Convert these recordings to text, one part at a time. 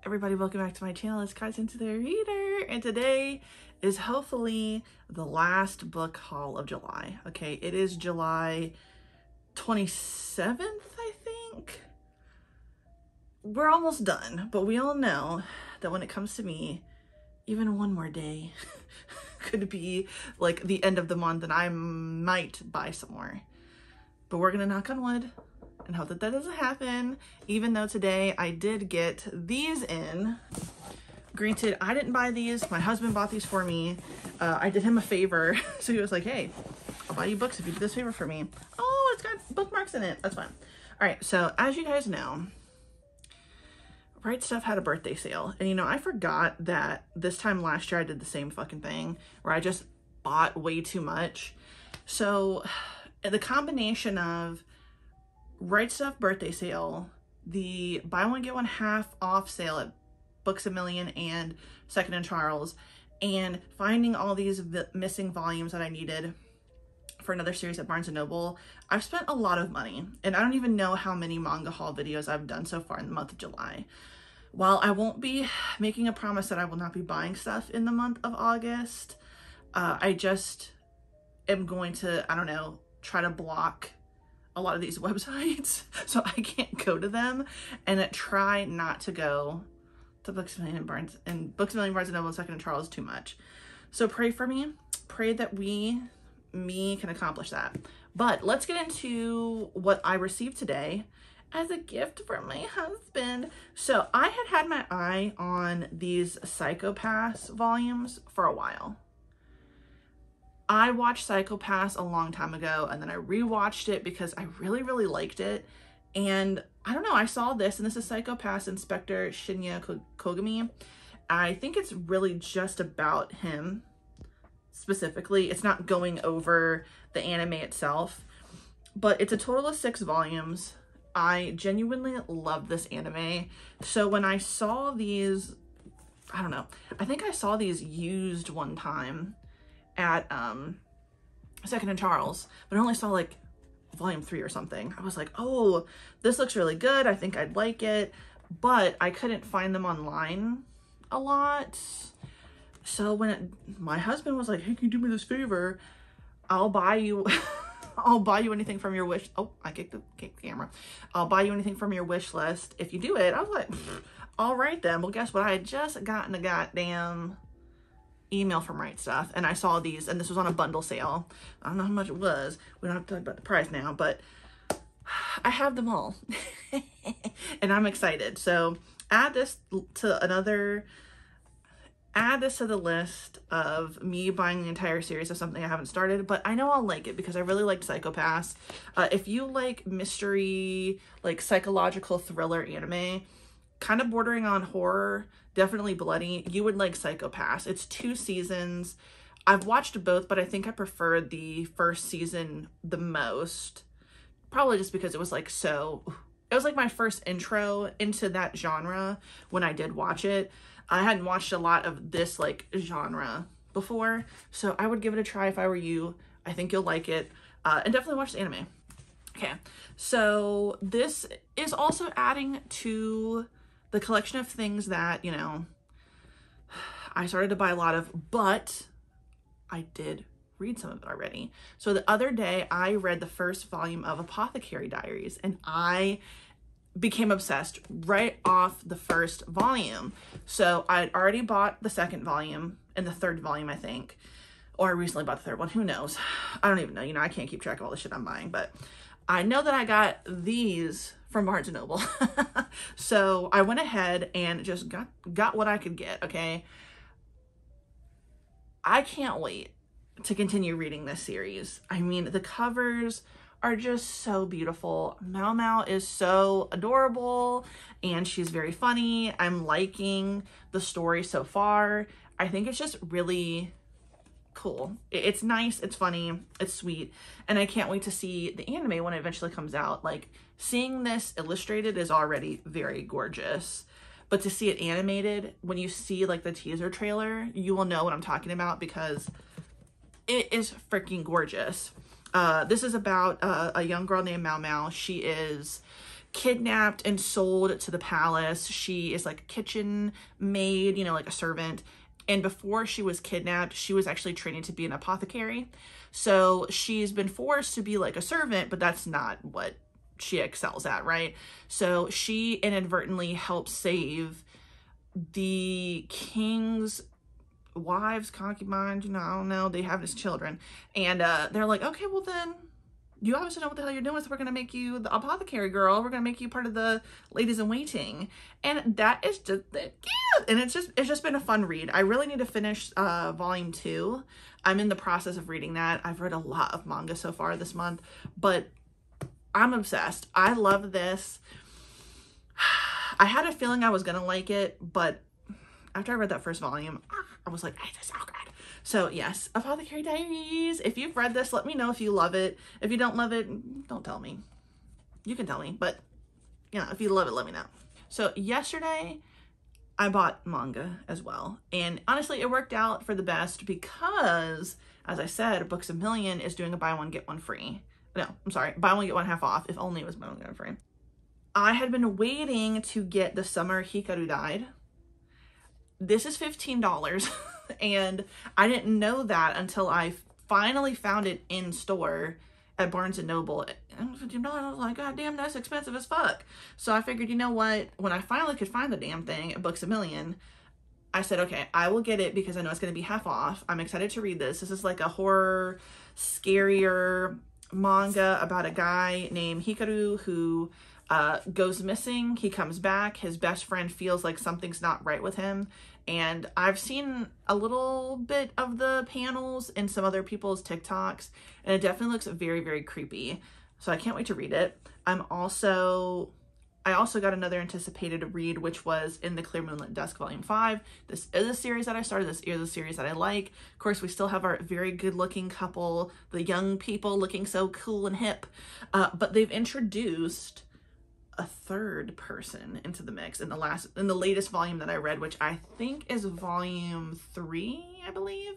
everybody, welcome back to my channel. It's Constance the Reader, and today is hopefully the last book haul of July. Okay, it is July 27th, I think. We're almost done, but we all know that when it comes to me, even one more day could be like the end of the month and I might buy some more. But we're gonna knock on wood and hope that that doesn't happen, even though today I did get these in. Granted, I didn't buy these. My husband bought these for me. I did him a favor. So he was like, hey, I'll buy you books if you do this favor for me. Oh, it's got bookmarks in it. That's fine. All right, so as you guys know, Right Stuff had a birthday sale. And you know, I forgot that this time last year I did the same fucking thing where I just bought way too much. So the combination of Right Stuff birthday sale, the buy one get one half off sale at Books A Million and Second and Charles, and finding all these missing volumes that I needed for another series at Barnes & Noble, I've spent a lot of money, and I don't even know how many manga haul videos I've done so far in the month of July. While I won't be making a promise that I will not be buying stuff in the month of August, I just am going to, I don't know, try to block a lot of these websites so I can't go to them, and try not to go to Books A Million and Barnes & Noble and Second and Charles too much. So pray for me. Pray that me can accomplish that. But let's get into what I received today as a gift from my husband. So I had my eye on these Psycho-Pass volumes for a while. I watched Psycho-Pass a long time ago, and then I rewatched it because I really, really liked it. And I don't know, I saw this, and this is Psycho-Pass Inspector Shinya Kogami. I think it's really just about him specifically. It's not going over the anime itself, but it's a total of 6 volumes. I genuinely love this anime. So when I saw these, I don't know, I think I saw these used one time at Second and Charles, but I only saw like volume 3 or something. I was like, oh, this looks really good. I think I'd like it, but I couldn't find them online a lot. So when my husband was like, hey, can you do me this favor? I'll buy you, I'll buy you anything from your wish. Oh, I kicked the camera. I'll buy you anything from your wish list if you do it. I was like, all right then. Well, guess what? I had just gotten a goddamn email from Right Stuff, and I saw these, and this was on a bundle sale. I don't know how much it was. We don't have to talk about the price now, but I have them all and I'm excited. So add this to the list of me buying the entire series of something I haven't started, but I know I'll like it because I really liked Psycho-Pass. If you like mystery, like psychological thriller anime, kind of bordering on horror, definitely bloody, you would like Psycho-Pass. It's 2 seasons. I've watched both, but I think I preferred the first season the most. Probably just because it was like it was like my first intro into that genre when I did watch it. I hadn't watched a lot of this like genre before, so I would give it a try if I were you. I think you'll like it, and definitely watch the anime. Okay, so this is also adding to the collection of things that, you know, I started to buy a lot of, but I did read some of it already. So the other day I read the first volume of Apothecary Diaries, and I became obsessed right off the first volume. So I'd already bought the second volume and the third volume, I think, or I recently bought the third one. Who knows? I don't even know. You know, I can't keep track of all the shit I'm buying, but I know that I got these from Barnes & Noble. So I went ahead and just got what I could get, okay? I can't wait to continue reading this series. I mean, the covers are just so beautiful. Mao Mao is so adorable, and she's very funny. I'm liking the story so far. I think it's just really cool. It's nice, it's funny, it's sweet, and I can't wait to see the anime when it eventually comes out. Like, seeing this illustrated is already very gorgeous, but to see it animated, when you see like the teaser trailer, you will know what I'm talking about because it is freaking gorgeous. This is about a young girl named Mao Mao. She is kidnapped and sold to the palace. She is like a kitchen maid, you know, like a servant. And before she was kidnapped, she was actually training to be an apothecary. So she's been forced to be like a servant, but that's not what she excels at, right? So she inadvertently helps save the king's wives, concubines, you know, I don't know, they have his children. And they're like, okay, well then, you obviously know what the hell you're doing, so we're gonna make you the apothecary girl. We're gonna make you part of the ladies in waiting. And that is just, yeah. And it's just been a fun read. I really need to finish volume 2. I'm in the process of reading that. I've read a lot of manga so far this month, but I'm obsessed. I love this. I had a feeling I was gonna like it, but after I read that first volume, I was like, this is so good. So yes, Apothecary Diaries. If you've read this, let me know if you love it. If you don't love it, don't tell me. You can tell me, but you know, if you love it, let me know. So yesterday, I bought manga as well. And honestly, it worked out for the best because, as I said, Books A Million is doing a buy one, get one free. No, I'm sorry, buy one, get one half off. If only it was buy one, get one free. I had been waiting to get The Summer Hikaru Died. This is $15. And I didn't know that until I finally found it in store at Barnes & Noble. And $15, I was like, God damn, that's expensive as fuck. So I figured, you know what? When I finally could find the damn thing at Books A Million, I said, okay, I will get it because I know it's going to be half off. I'm excited to read this. This is like a horror, scarier manga about a guy named Hikaru who goes missing. He comes back. His best friend feels like something's not right with him. And I've seen a little bit of the panels in some other people's TikToks, and it definitely looks very, very creepy. So I can't wait to read it. I also got another anticipated read, which was In the Clear Moonlit Dusk, Volume 5. This is a series that I started. This is a series that I like. Of course, we still have our very good-looking couple, the young people looking so cool and hip. But they've introduced a third person into the mix in the latest volume that I read, which I think is volume 3, I believe.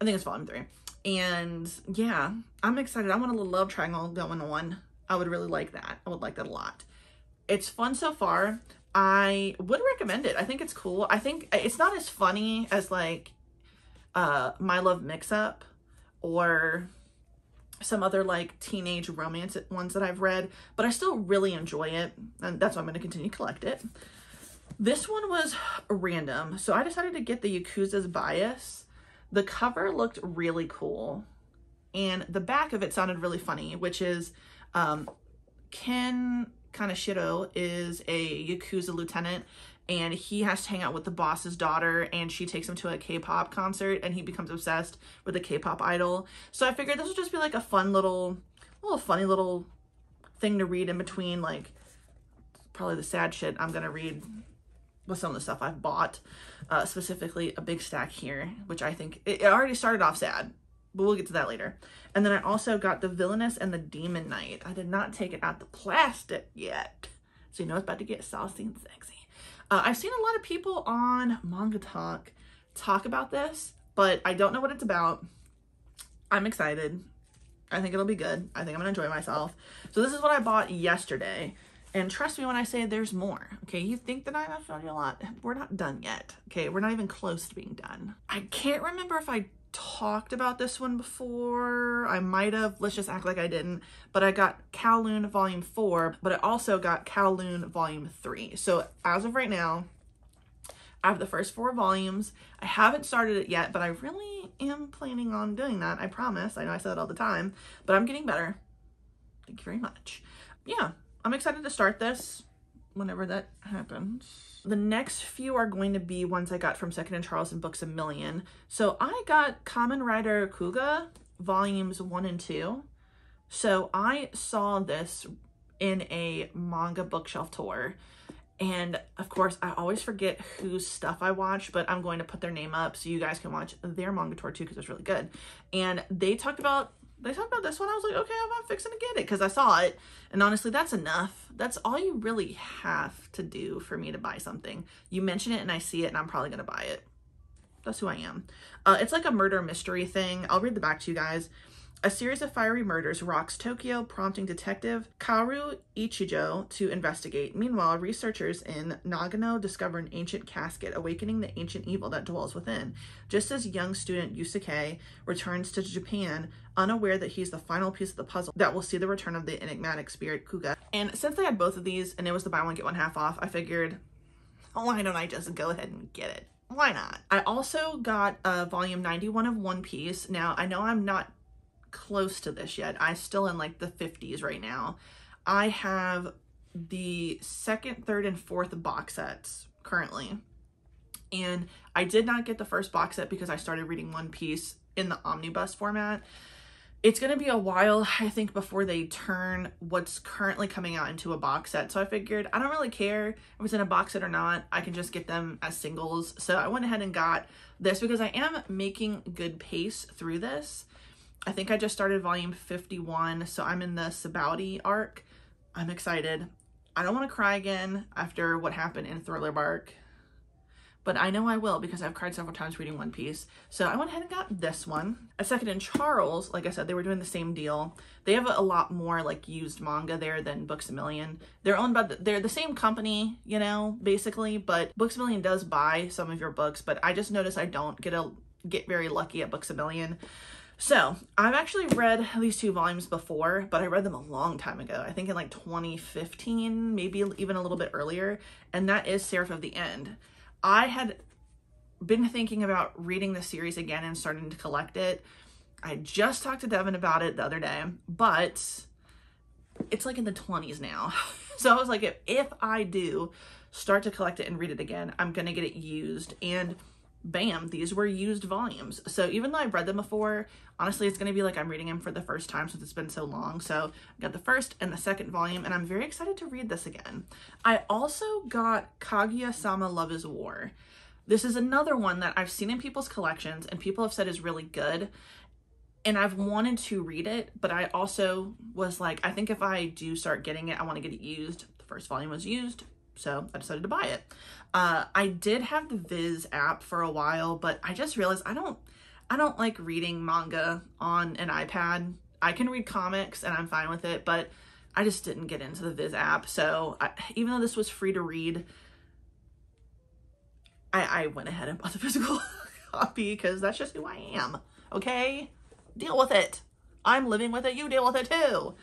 I think it's volume 3. And yeah, I'm excited. I want a little love triangle going on. I would really like that. I would like that a lot. It's fun so far. I would recommend it. I think it's cool. I think it's not as funny as like My Love Mix-Up or some other like teenage romance ones that I've read, but I still really enjoy it, and that's why I'm going to continue to collect it. This one was random, so I decided to get the Yakuza's Bias. The cover looked really cool, and the back of it sounded really funny, which is Ken Kaneshiro is a Yakuza lieutenant, and he has to hang out with the boss's daughter, and she takes him to a K-pop concert, and he becomes obsessed with the K-pop idol. So I figured this would just be like a fun funny little thing to read in between, like, probably the sad shit I'm gonna read with some of the stuff I've bought, specifically a big stack here, which I think, it already started off sad, but we'll get to that later. And then I also got The Villainous and the Demon Knight. I did not take it out the plastic yet, so you know it's about to get saucy and sexy. I've seen a lot of people on Manga talk about this, but I don't know what it's about. I'm excited. I think it'll be good. I think I'm gonna enjoy myself. So this is what I bought yesterday. And trust me when I say there's more, okay? You think that I've shown you a lot. We're not done yet, okay? We're not even close to being done. I can't remember if I talked about this one before. I might have. Let's just act like I didn't. But I got Kowloon Volume 4, but I also got Kowloon Volume 3. So as of right now, I have the first 4 volumes. I haven't started it yet, but I really am planning on doing that. I promise. I know I say that all the time, but I'm getting better. Thank you very much. Yeah, I'm excited to start this whenever that happens. The next few are going to be ones I got from Second and Charles and Books A Million. So I got Kamen Rider Kuga volumes 1 and 2. So I saw this in a manga bookshelf tour. And of course, I always forget whose stuff I watch, but I'm going to put their name up so you guys can watch their manga tour too, because it's really good. And they talked about this one. I was like, okay, I'm fixing to get it because I saw it. And honestly, that's enough. That's all you really have to do for me to buy something. You mention it and I see it and I'm probably going to buy it. That's who I am. It's like a murder mystery thing. I'll read the back to you guys. A series of fiery murders rocks Tokyo, prompting Detective Kaoru Ichijo to investigate. Meanwhile, researchers in Nagano discover an ancient casket, awakening the ancient evil that dwells within. Just as young student Yusuke returns to Japan, unaware that he's the final piece of the puzzle that will see the return of the enigmatic spirit Kuga. And since they had both of these and it was the buy one get one half off, I figured, why don't I just go ahead and get it? Why not? I also got volume 91 of One Piece. Now, I know I'm not close to this yet. I'm still in like the 50s right now. I have the second, third, and fourth box sets currently. And I did not get the first box set because I started reading One Piece in the omnibus format. It's going to be a while, I think, before they turn what's currently coming out into a box set. So I figured I don't really care if it's in a box set or not. I can just get them as singles. So I went ahead and got this because I am making good pace through this. I think I just started volume 51, so I'm in the Sabaody arc. I'm excited. I don't want to cry again after what happened in Thriller Bark, but I know I will because I've cried several times reading One Piece. So I went ahead and got this one. At Second and Charles, like I said, they were doing the same deal. They have a lot more like used manga there than Books A Million. They're owned by they're the same company, you know, basically, but Books A Million does buy some of your books, but I just noticed I don't get very lucky at Books A Million. So I've actually read these two volumes before, but I read them a long time ago. I think in like 2015, maybe even a little bit earlier. And that is Seraph of the End. I had been thinking about reading the series again and starting to collect it. I just talked to Devin about it the other day, but it's like in the 20s now. So I was like, if I do start to collect it and read it again, I'm going to get it used. And bam, these were used volumes. So even though I've read them before, honestly, it's going to be like I'm reading them for the first time since it's been so long. So I got the first and the second volume, and I'm very excited to read this again. I also got Kaguya-sama Love is War. This is another one that I've seen in people's collections and people have said is really good. And I've wanted to read it, but I also was like, I think if I do start getting it, I want to get it used. The first volume was used, so I decided to buy it. I did have the Viz app for a while, but I just realized I don't like reading manga on an iPad. I can read comics and I'm fine with it, but I just didn't get into the Viz app. So even though this was free to read, I went ahead and bought the physical copy because that's just who I am. Okay? Deal with it. I'm living with it. You deal with it too.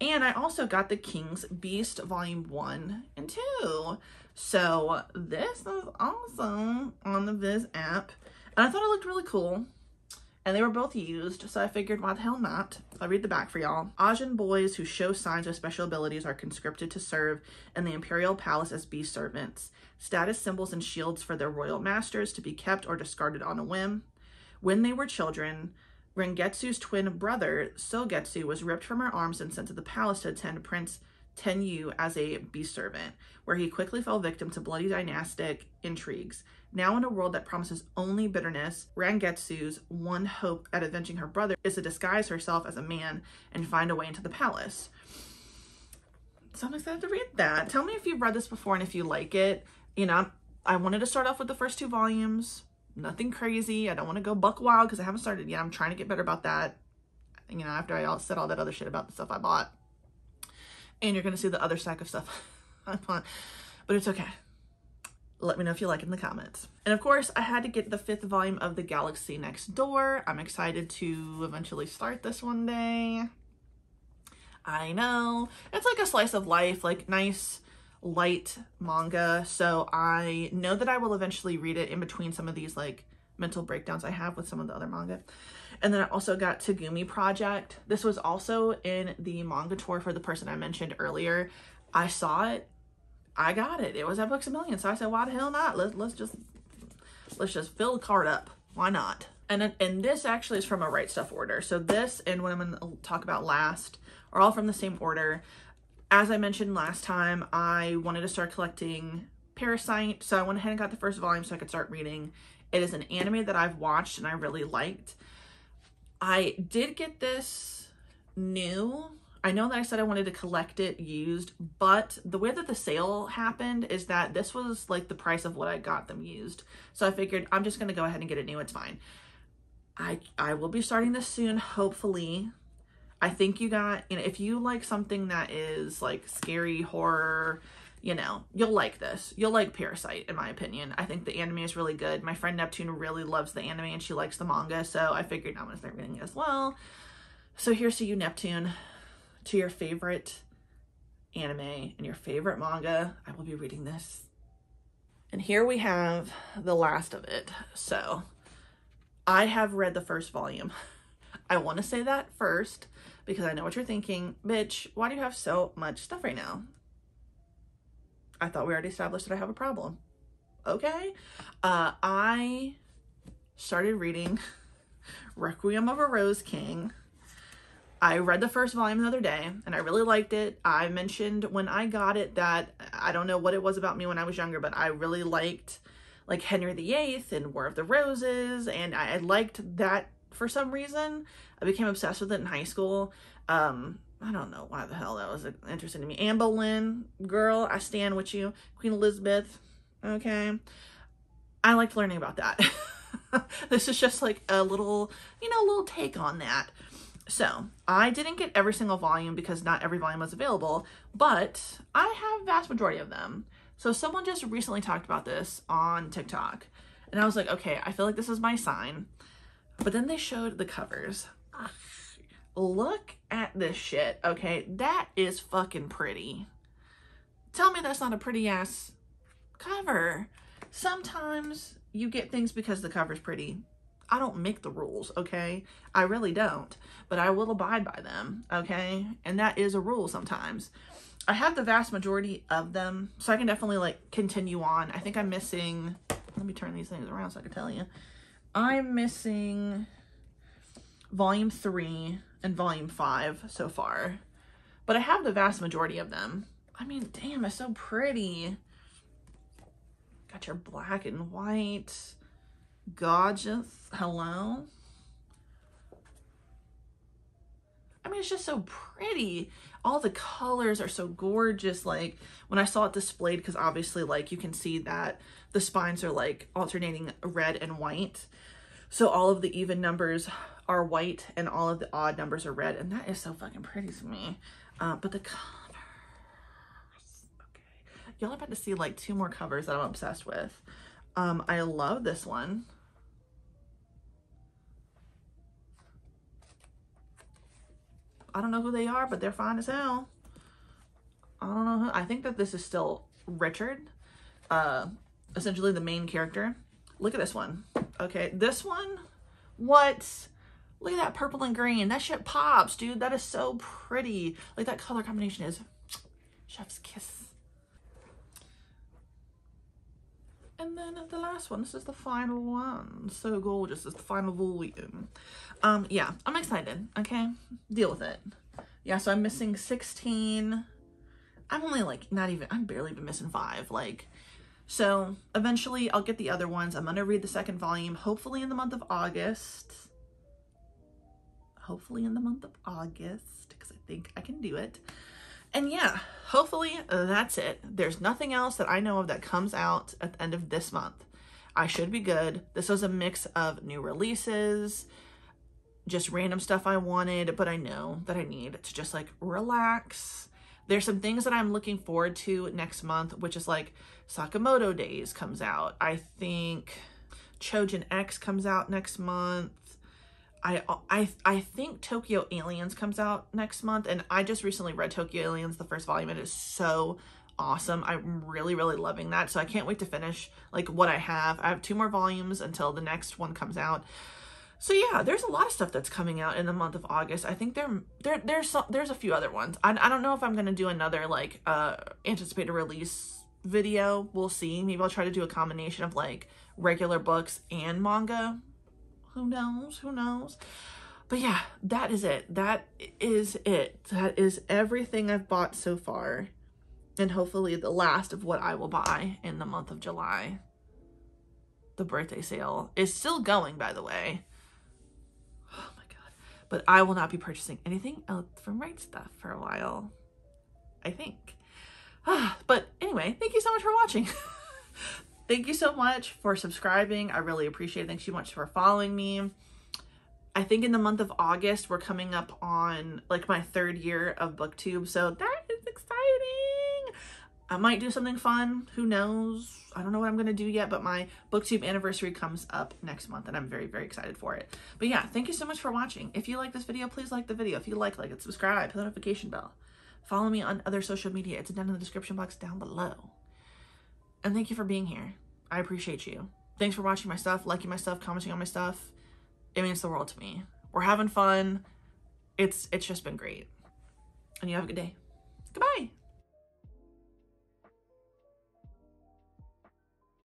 And I also got the King's Beast Volume 1 and 2. So this is awesome on the Viz app. And I thought it looked really cool. And they were both used, so I figured, why the hell not? I'll read the back for y'all. Ajin boys who show signs of special abilities are conscripted to serve in the Imperial Palace as beast servants. Status symbols and shields for their royal masters to be kept or discarded on a whim. When they were children, Rengetsu's twin brother, Sogetsu, was ripped from her arms and sent to the palace to attend Prince Tenyu as a beast servant, where he quickly fell victim to bloody dynastic intrigues. Now in a world that promises only bitterness, Rengetsu's one hope at avenging her brother is to disguise herself as a man and find a way into the palace. So I'm excited to read that. Tell me if you've read this before and if you like it. You know, I wanted to start off with the first 2 volumes. Nothing crazy. I don't want to go buck wild because I haven't started yet. I'm trying to get better about that. You know, after I said all that other shit about the stuff I bought. And you're going to see the other stack of stuff I bought. But it's okay. Let me know if you like it in the comments. And of course, I had to get the 5th volume of The Galaxy Next Door. I'm excited to eventually start this one day. I know. It's like a slice of life, like nice, light manga. So I know that I will eventually read it in between some of these like mental breakdowns I have with some of the other manga. And then I also got Tagumi Project. This was also in the manga tour for the person I mentioned earlier. I saw it. I got it. It was at Books A Million. So I said, why the hell not? Let's just fill the cart up. Why not? And this actually is from a Right Stuff order. So this and what I'm going to talk about last are all from the same order. As I mentioned last time, I wanted to start collecting Parasite. So I went ahead and got the first volume so I could start reading. It is an anime that I've watched and I really liked. I did get this new. I know that I said I wanted to collect it used, but the way that the sale happened is that this was like the price of what I got them used. So I figured I'm just going to go ahead and get it new. It's fine. I will be starting this soon, hopefully. I think you got, you know, if you like something that is like scary horror, you know, you'll like this. You'll like Parasite, in my opinion. I think the anime is really good. My friend Neptune really loves the anime and she likes the manga, so I figured I'm gonna start reading it as well. So here's to you, Neptune, to your favorite anime and your favorite manga. I will be reading this. And here we have the last of it. So I have read the first volume. I want to say that first because I know what you're thinking. Bitch, why do you have so much stuff right now? I thought we already established that I have a problem. Okay. I started reading Requiem of a Rose King. I read the first volume the other day and I really liked it. I mentioned when I got it that I don't know what it was about me when I was younger, but I really liked like Henry VIII and War of the Roses, and I liked that for some reason. I became obsessed with it in high school. I don't know why the hell that was interesting to me. Anne Boleyn, girl, I stand with you. Queen Elizabeth, okay. I liked learning about that. This is just like a little, you know, little take on that. So I didn't get every single volume because not every volume was available, but I have vast majority of them. So someone just recently talked about this on TikTok and I was like, okay, I feel like this is my sign. But then they showed the covers. Look at this shit, okay? That is fucking pretty. Tell me that's not a pretty ass cover. Sometimes you get things because the cover's pretty. I don't make the rules, okay? I really don't, but I will abide by them, okay? And that is a rule sometimes. I have the vast majority of them, so I can definitely like continue on. I think I'm missing, let me turn these things around so I can tell you. I'm missing volume 3 and volume 5 so far, but I have the vast majority of them. I mean, damn, it's so pretty. Got your black and white. Gorgeous. Hello. I mean, it's just so pretty. All the colors are so gorgeous. Like when I saw it displayed, because obviously like you can see that the spines are like alternating red and white. So all of the even numbers are white and all of the odd numbers are red. And that is so fucking pretty to me. But the covers, okay. Y'all are about to see like 2 more covers that I'm obsessed with. I love this one. I don't know who they are, but they're fine as hell. I don't know who. I think that this is still Richard, essentially the main character. Look at this one. Okay, this one, what? Look at that purple and green. That shit pops, dude. That is so pretty. Like that color combination is chef's kiss. And then the last one, this is the final one. So gorgeous, it's the final volume. Yeah, I'm excited, okay? Deal with it. Yeah, so I'm missing 16. I'm only like, I'm barely even missing 5. Like, so eventually I'll get the other ones. I'm gonna read the second volume, hopefully in the month of August. Hopefully in the month of August, because I think I can do it. And yeah, hopefully that's it. There's nothing else that I know of that comes out at the end of this month. I should be good. This was a mix of new releases, just random stuff I wanted, but I know that I need to just like relax. There's some things that I'm looking forward to next month, which is like Sakamoto Days comes out. I think Chojin X comes out next month. I think Tokyo Aliens comes out next month, and I just recently read Tokyo Aliens, the first volume. It is so awesome. I'm really, really loving that. So I can't wait to finish like what I have. I have 2 more volumes until the next one comes out. So yeah, there's a lot of stuff that's coming out in the month of August. I think there's a few other ones. I don't know if I'm gonna do another like anticipated release video. We'll see. Maybe I'll try to do a combination of like regular books and manga. Who knows? Who knows? But yeah, that is it. That is it. That is everything I've bought so far. And hopefully the last of what I will buy in the month of July. The birthday sale is still going, by the way. Oh my God. But I will not be purchasing anything else from Right Stuff for a while, I think. But anyway, thank you so much for watching. Thank you so much for subscribing. I really appreciate it. Thanks so much for following me. I think in the month of August, we're coming up on like my 3rd year of booktube. So that is exciting. I might do something fun. Who knows? I don't know what I'm going to do yet, but my booktube anniversary comes up next month and I'm very, very excited for it. But yeah, thank you so much for watching. If you like this video, please like the video. If you like it, subscribe, hit the notification bell. Follow me on other social media. It's down in the description box down below. And thank you for being here. I appreciate you. Thanks for watching my stuff, liking my stuff, commenting on my stuff. It means the world to me. We're having fun. It's just been great. And you have a good day. Goodbye.